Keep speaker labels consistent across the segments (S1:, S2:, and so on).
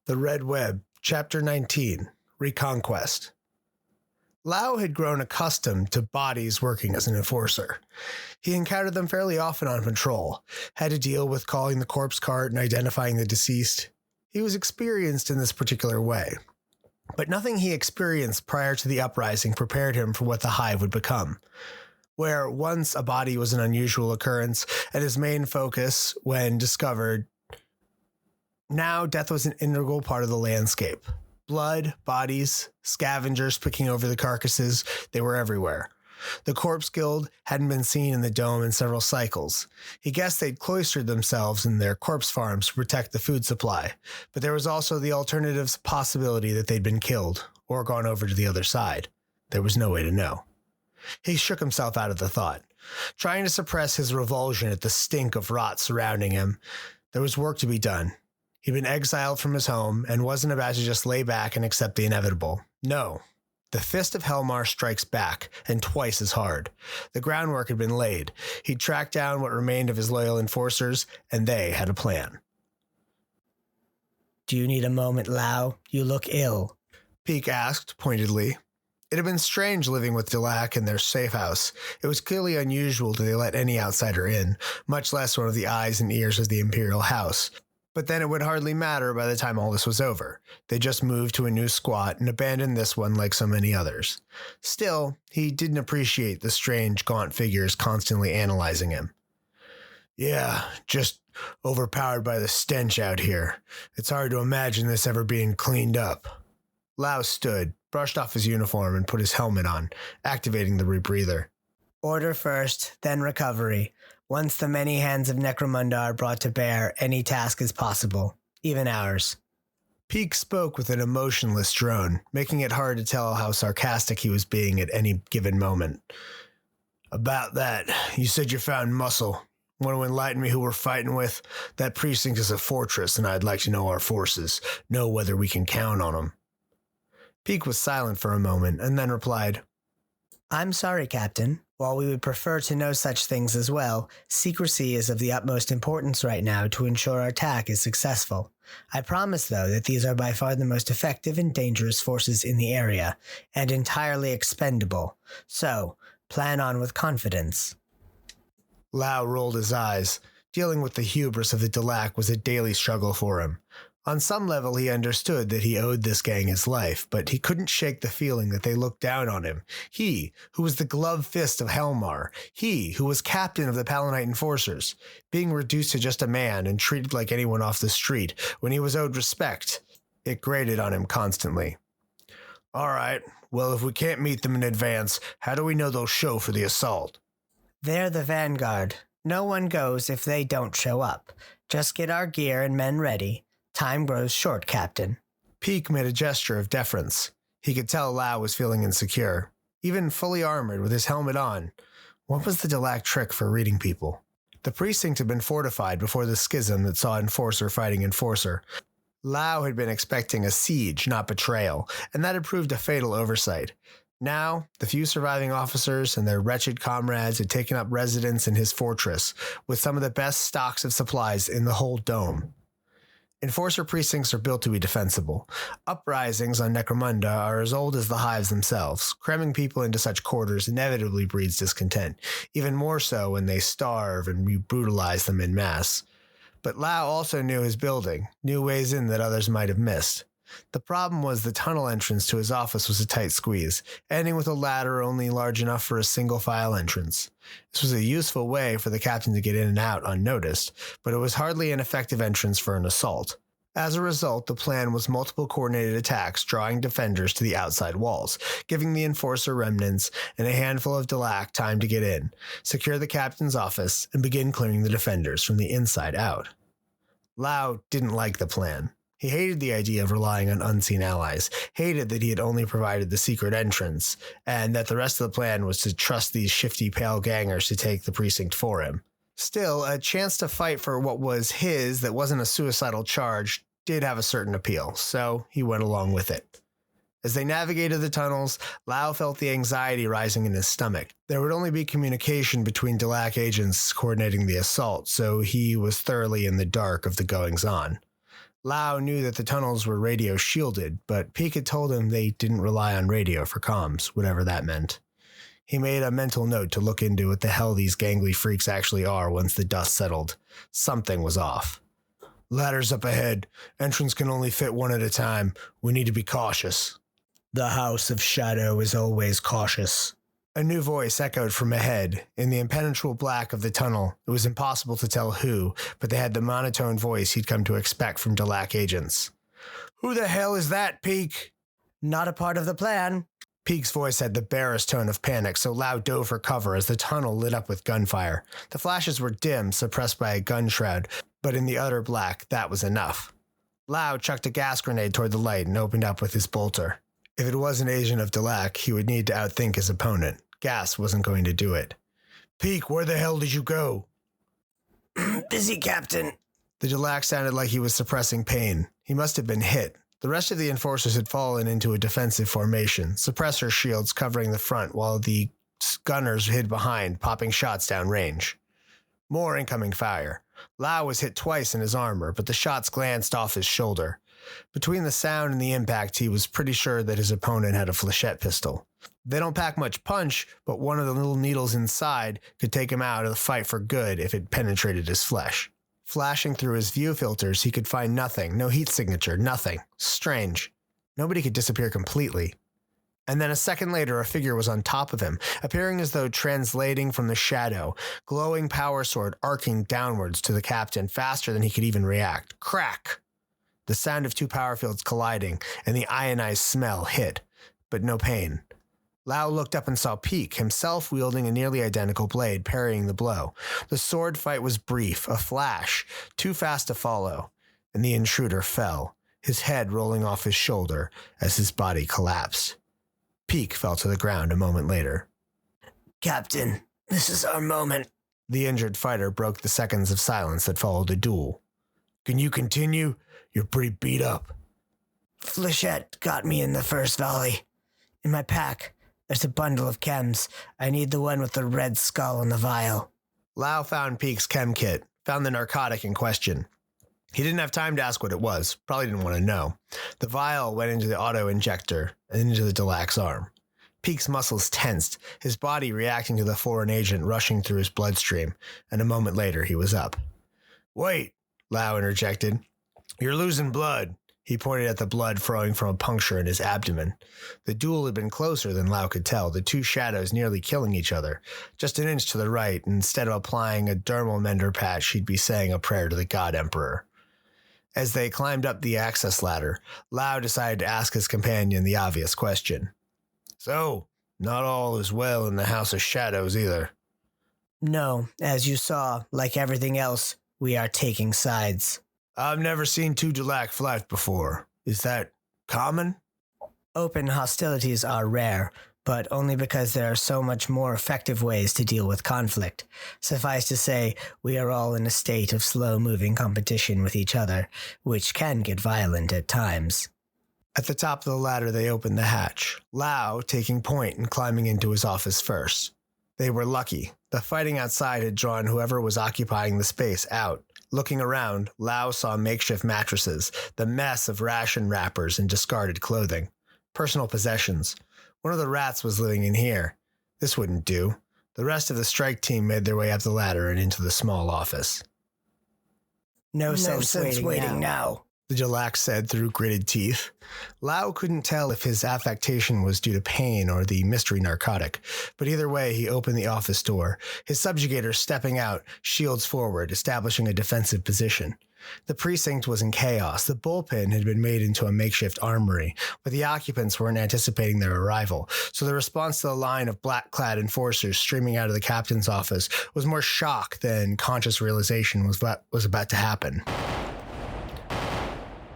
S1: The Red Web, Chapter 19, Reconquest. Lau had grown accustomed to bodies working as an enforcer. He encountered them fairly often on patrol, had to deal with calling the corpse cart and identifying the deceased. He was experienced in this particular way. But nothing he experienced prior to the uprising prepared him for what the Hive would become. Where once a body was an unusual occurrence and his main focus when discovered, now death was an integral part of the landscape. Blood, bodies, scavengers picking over the carcasses, they were everywhere. The Corpse Guild hadn't been seen in the dome in several cycles. He guessed they'd cloistered themselves in their corpse farms to protect the food supply, but there was also the alternative possibility that they'd been killed or gone over to the other side. There was no way to know. He shook himself out of the thought, trying to suppress his revulsion at the stink of rot surrounding him. There was work to be done. He'd been exiled from his home and wasn't about to just lay back and accept the inevitable. No. The fist of Helmar strikes back, and twice as hard. The groundwork had been laid. He'd tracked down what remained of his loyal enforcers, and they had a plan.
S2: "Do you need a moment, Lau? You look ill,"
S1: Peak asked, pointedly. It had been strange living with Delac in their safe house. It was clearly unusual that they let any outsider in, much less one of the eyes and ears of the Imperial House. But then it would hardly matter by the time all this was over. They just moved to a new squat and abandoned this one like so many others. Still, he didn't appreciate the strange, gaunt figures constantly analyzing him. "Yeah, just overpowered by the stench out here. It's hard to imagine this ever being cleaned up." Lau stood, brushed off his uniform, and put his helmet on, activating the rebreather.
S2: "Order first, then recovery. Once the many hands of Necromunda are brought to bear, any task is possible, even ours."
S1: Peak spoke with an emotionless drone, making it hard to tell how sarcastic he was being at any given moment. "About that, you said you found muscle. Want to enlighten me who we're fighting with? That precinct is a fortress, and I'd like to know our forces, know whether we can count on them." Peak was silent for a moment, and then replied,
S2: "I'm sorry, Captain. While we would prefer to know such things as well, secrecy is of the utmost importance right now to ensure our attack is successful. I promise, though, that these are by far the most effective and dangerous forces in the area, and entirely expendable. So, plan on with confidence."
S1: Lau rolled his eyes. Dealing with the hubris of the Delac was a daily struggle for him. On some level, he understood that he owed this gang his life, but he couldn't shake the feeling that they looked down on him. He, who was the gloved fist of Helmar. He, who was captain of the Palanite Enforcers. Being reduced to just a man and treated like anyone off the street when he was owed respect. It grated on him constantly. "All right, well, if we can't meet them in advance, how do we know they'll show for the assault?"
S2: "They're the vanguard. No one goes if they don't show up. Just get our gear and men ready. Time grows short, Captain."
S1: Peak made a gesture of deference. He could tell Lau was feeling insecure. Even fully armored with his helmet on. What was the Delac trick for reading people? The precinct had been fortified before the schism that saw enforcer fighting enforcer. Lau had been expecting a siege, not betrayal, and that had proved a fatal oversight. Now, the few surviving officers and their wretched comrades had taken up residence in his fortress, with some of the best stocks of supplies in the whole dome. Enforcer precincts are built to be defensible. Uprisings on Necromunda are as old as the hives themselves. Cramming people into such quarters inevitably breeds discontent, even more so when they starve and we brutalize them en masse. But Lau also knew his building, knew ways in that others might have missed. The problem was the tunnel entrance to his office was a tight squeeze, ending with a ladder only large enough for a single file entrance. This was a useful way for the captain to get in and out unnoticed, but it was hardly an effective entrance for an assault. As a result, the plan was multiple coordinated attacks, drawing defenders to the outside walls, giving the enforcer remnants and a handful of Delac time to get in, secure the captain's office, and begin clearing the defenders from the inside out. Lau didn't like the plan. He hated the idea of relying on unseen allies, hated that he had only provided the secret entrance, and that the rest of the plan was to trust these shifty pale gangers to take the precinct for him. Still, a chance to fight for what was his that wasn't a suicidal charge did have a certain appeal, so he went along with it. As they navigated the tunnels, Lau felt the anxiety rising in his stomach. There would only be communication between Delac agents coordinating the assault, so he was thoroughly in the dark of the goings-on. Lau knew that the tunnels were radio shielded, but Peek had told him they didn't rely on radio for comms, whatever that meant. He made a mental note to look into what the hell these gangly freaks actually are once the dust settled. Something was off. Ladders up ahead. Entrance can only fit one at a time. We need to be cautious.
S2: The House of Shadow is always cautious.
S1: A new voice echoed from ahead. In the impenetrable black of the tunnel, it was impossible to tell who, but they had the monotone voice he'd come to expect from Delac agents. Who the hell is that, Peek?
S2: Not a part of the plan.
S1: Peek's voice had the barest tone of panic, so Lau dove for cover as the tunnel lit up with gunfire. The flashes were dim, suppressed by a gun shroud, but in the utter black, that was enough. Lau chucked a gas grenade toward the light and opened up with his bolter. If it was an agent of Delac, he would need to outthink his opponent. Gas wasn't going to do it. Peek, where the hell did you go?
S2: Busy, Captain.
S1: The Delac sounded like he was suppressing pain. He must have been hit. The rest of the enforcers had fallen into a defensive formation, suppressor shields covering the front while the gunners hid behind, popping shots down range. More incoming fire. Lau was hit twice in his armor, but the shots glanced off his shoulder. Between the sound and the impact, he was pretty sure that his opponent had a flechette pistol. They don't pack much punch, but one of the little needles inside could take him out of the fight for good if it penetrated his flesh. Flashing through his view filters, he could find nothing, no heat signature, nothing. Strange. Nobody could disappear completely. And then a second later, a figure was on top of him, appearing as though translating from the shadow, glowing power sword arcing downwards to the captain faster than he could even react. Crack! The sound of two power fields colliding, and the ionized smell hit, but no pain. Lau looked up and saw Peek, himself wielding a nearly identical blade, parrying the blow. The sword fight was brief, a flash, too fast to follow, and the intruder fell, his head rolling off his shoulder as his body collapsed. Peek fell to the ground a moment later.
S2: Captain, this is our moment.
S1: The injured fighter broke the seconds of silence that followed the duel. Can you continue? You're pretty beat up.
S2: Flechette got me in the first volley. In my pack, there's a bundle of chems. I need the one with the red skull on the vial.
S1: Lau found Peek's chem kit, found the narcotic in question. He didn't have time to ask what it was, probably didn't want to know. The vial went into the auto-injector and into the Delac's arm. Peek's muscles tensed, his body reacting to the foreign agent rushing through his bloodstream, and a moment later he was up. Wait, Lau interjected. You're losing blood. He pointed at the blood flowing from a puncture in his abdomen. The duel had been closer than Lau could tell, the two shadows nearly killing each other. Just an inch to the right, instead of applying a dermal mender patch, she'd be saying a prayer to the God Emperor. As they climbed up the access ladder, Lau decided to ask his companion the obvious question. So, not all is well in the House of Shadows either.
S2: No, as you saw, like everything else, we are taking sides.
S1: I've never seen two Delac fight before. Is that common?
S2: Open hostilities are rare, but only because there are so much more effective ways to deal with conflict. Suffice to say, we are all in a state of slow-moving competition with each other, which can get violent at times.
S1: At the top of the ladder, they opened the hatch, Lau taking point and climbing into his office first. They were lucky. The fighting outside had drawn whoever was occupying the space out. Looking around, Lau saw makeshift mattresses, the mess of ration wrappers and discarded clothing. Personal possessions. One of the rats was living in here. This wouldn't do. The rest of the strike team made their way up the ladder and into the small office.
S2: No sense waiting now.
S1: The Delac said through gritted teeth. Lau couldn't tell if his affectation was due to pain or the mystery narcotic, but either way he opened the office door, his subjugator stepping out, shields forward, establishing a defensive position. The precinct was in chaos. The bullpen had been made into a makeshift armory, but the occupants weren't anticipating their arrival, so the response to the line of black-clad enforcers streaming out of the captain's office was more shock than conscious realization was what was about to happen.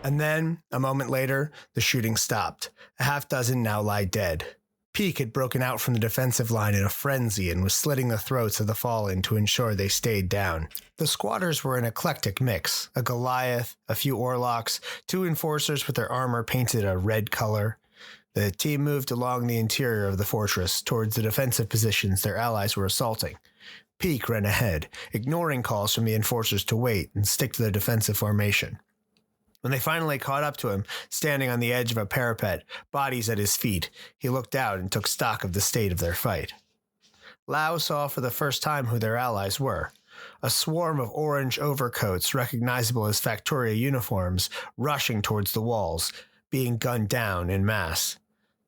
S1: And then, a moment later, the shooting stopped. A half dozen now lie dead. Peek had broken out from the defensive line in a frenzy and was slitting the throats of the fallen to ensure they stayed down. The squatters were an eclectic mix, a Goliath, a few Orlocks, two enforcers with their armor painted a red color. The team moved along the interior of the fortress towards the defensive positions their allies were assaulting. Peek ran ahead, ignoring calls from the enforcers to wait and stick to their defensive formation. When they finally caught up to him, standing on the edge of a parapet, bodies at his feet, he looked out and took stock of the state of their fight. Lau saw for the first time who their allies were. A swarm of orange overcoats, recognizable as Factoria uniforms, rushing towards the walls, being gunned down en masse.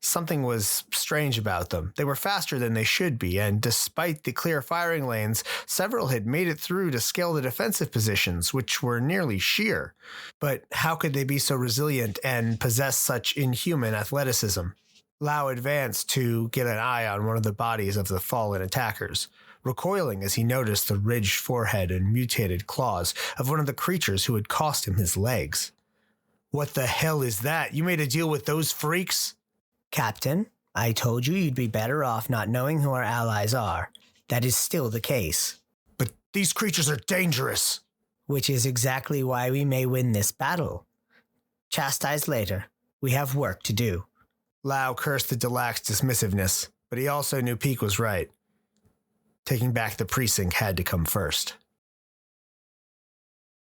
S1: Something was strange about them. They were faster than they should be, and despite the clear firing lanes, several had made it through to scale the defensive positions, which were nearly sheer. But how could they be so resilient and possess such inhuman athleticism? Lau advanced to get an eye on one of the bodies of the fallen attackers, recoiling as he noticed the ridged forehead and mutated claws of one of the creatures who had cost him his legs. What the hell is that? You made a deal with those freaks?
S2: Captain, I told you you'd be better off not knowing who our allies are. That is still the case.
S1: But these creatures are dangerous.
S2: Which is exactly why we may win this battle. Chastise later. We have work to do.
S1: Lau cursed the Delac's dismissiveness, but he also knew Peak was right. Taking back the precinct had to come first.